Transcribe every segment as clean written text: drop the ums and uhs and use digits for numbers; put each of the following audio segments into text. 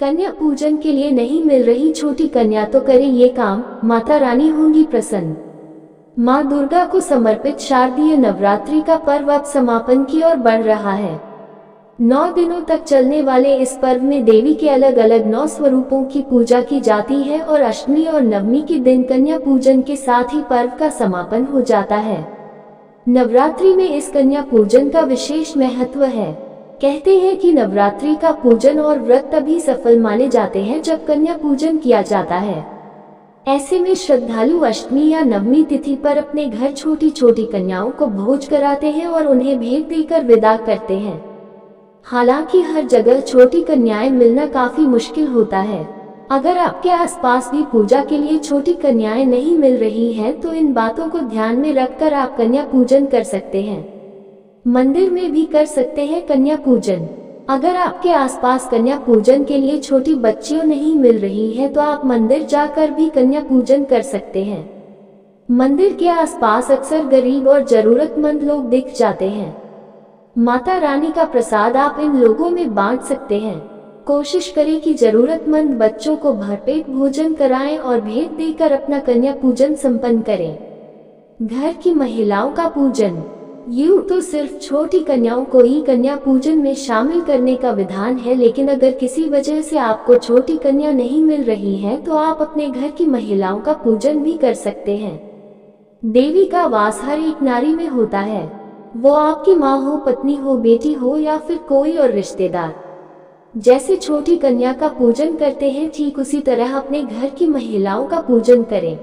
कन्या पूजन के लिए नहीं मिल रही छोटी कन्या तो करे ये काम, माता रानी होंगी प्रसन्न। माँ दुर्गा को समर्पित शारदीय नवरात्रि का पर्व अब समापन की ओर बढ़ रहा है। 9 दिनों तक चलने वाले इस पर्व में देवी के अलग अलग 9 स्वरूपों की पूजा की जाती है और अष्टमी और नवमी के दिन कन्या पूजन के साथ ही पर्व का समापन हो जाता है। नवरात्रि में इस कन्या पूजन का विशेष महत्व है। कहते हैं कि नवरात्रि का पूजन और व्रत तभी सफल माने जाते हैं जब कन्या पूजन किया जाता है। ऐसे में श्रद्धालु अष्टमी या नवमी तिथि पर अपने घर छोटी छोटी कन्याओं को भोज कराते हैं और उन्हें भेंट देकर विदा करते हैं। हालांकि हर जगह छोटी कन्याएं मिलना काफी मुश्किल होता है। अगर आपके आसपास भी पूजा के लिए छोटी कन्याएं नहीं मिल रही हैं, तो इन बातों को ध्यान में रखकर आप कन्या पूजन कर सकते हैं। मंदिर में भी कर सकते हैं कन्या पूजन। अगर आपके आसपास कन्या पूजन के लिए छोटी बच्चियों नहीं मिल रही है, तो आप मंदिर जाकर भी कन्या पूजन कर सकते हैं। मंदिर के आसपास अक्सर गरीब और जरूरतमंद लोग दिख जाते हैं। माता रानी का प्रसाद आप इन लोगों में बांट सकते हैं। कोशिश करें कि जरूरतमंद बच्चों को भरपेट भोजन कराएं और भेंट देकर अपना कन्या पूजन संपन्न करें। घर की महिलाओं का पूजन। यूं तो सिर्फ छोटी कन्याओं को ही कन्या पूजन में शामिल करने का विधान है, लेकिन अगर किसी वजह से आपको छोटी कन्या नहीं मिल रही है, तो आप अपने घर की महिलाओं का पूजन भी कर सकते हैं। देवी का वास हर एक नारी में होता है, वो आपकी माँ हो, पत्नी हो, बेटी हो या फिर कोई और रिश्तेदार। जैसे छोटी कन्या का पूजन करते हैं, ठीक उसी तरह अपने घर की महिलाओं का पूजन करें।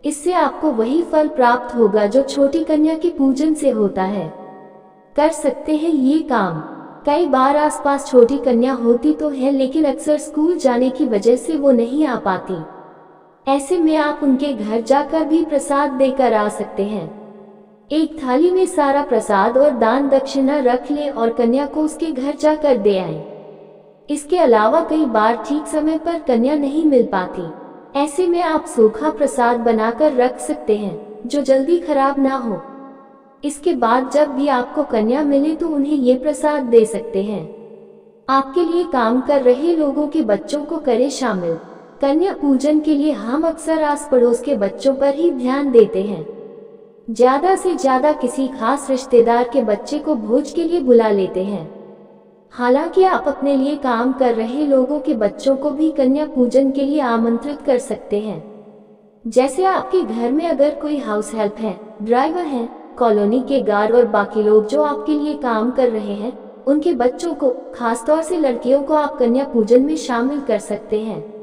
इससे आपको वही फल प्राप्त होगा जो छोटी कन्या के पूजन से होता है। कर सकते हैं ये काम। कई बार आसपास छोटी कन्या होती तो है, लेकिन अक्सर स्कूल जाने की वजह से वो नहीं आ पाती। ऐसे में आप उनके घर जाकर भी प्रसाद देकर आ सकते हैं। एक थाली में सारा प्रसाद और दान दक्षिणा रख लें और कन्या को उसके घर जाकर दे आएं। इसके अलावा कई बार ठीक समय पर कन्या नहीं मिल पाती। ऐसे में आप सूखा प्रसाद बनाकर रख सकते हैं जो जल्दी खराब ना हो। इसके बाद जब भी आपको कन्या मिले तो उन्हें ये प्रसाद दे सकते हैं। आपके लिए काम कर रहे लोगों के बच्चों को करें शामिल। कन्या पूजन के लिए हम अक्सर आस पड़ोस के बच्चों पर ही ध्यान देते हैं। ज्यादा से ज्यादा किसी खास रिश्तेदार के बच्चे को भोज के लिए बुला लेते हैं। हालांकि आप अपने लिए काम कर रहे लोगों के बच्चों को भी कन्या पूजन के लिए आमंत्रित कर सकते हैं। जैसे आपके घर में अगर कोई हाउस हेल्प है, ड्राइवर है, कॉलोनी के गार्ड और बाकी लोग जो आपके लिए काम कर रहे हैं, उनके बच्चों को, खासतौर से लड़कियों को आप कन्या पूजन में शामिल कर सकते हैं।